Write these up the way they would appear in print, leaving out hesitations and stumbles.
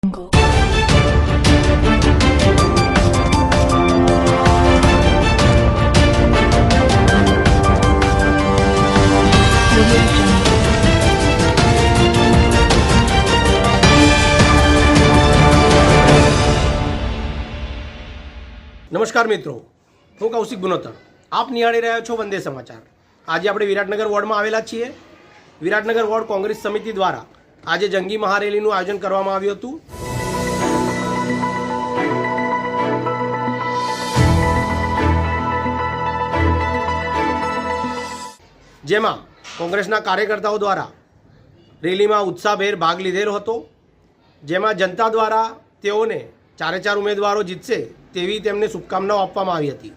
નમસ્કાર મિત્રો, હું કૌશિક ગુનોત્તર. આપ નિહાળી રહ્યા છો વંદે સમાચાર. આજે આપણે વિરાટનગર વોર્ડમાં આવેલા છીએ. વિરાટનગર વોર્ડ કોંગ્રેસ સમિતિ દ્વારા આજે જંગી મહારેલીનું આયોજન કરવામાં આવ્યું હતું. જેમાં કોંગ્રેસના કાર્યકર્તાઓ દ્વારા રેલીમાં ઉત્સાહભેર ભાગ લીધેલો હતો. જેમાં જનતા દ્વારા તેઓને 4 ઉમેદવારો જીતશે તેવી તેમને શુભકામનાઓ આપવામાં આવી હતી.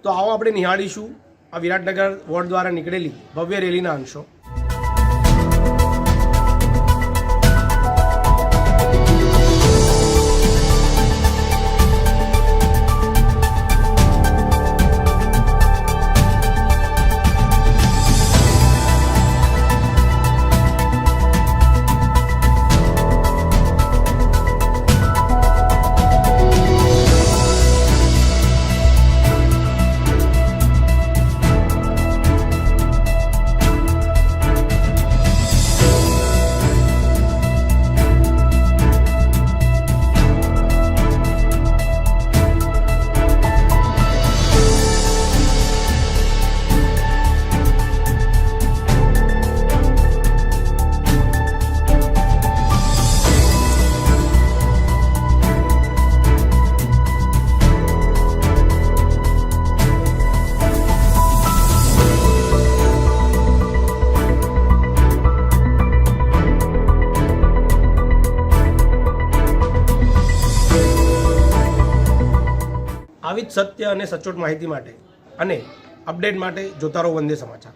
તો આવો આપણે નિહાળીશું આ વિરાટનગર વોર્ડ દ્વારા નીકળેલી ભવ્ય રેલીના અંશો. આવી જ સત્ય અને સચોટ માહિતી માટે અને અપડેટ માટે જોતા રહો વંદે સમાચાર.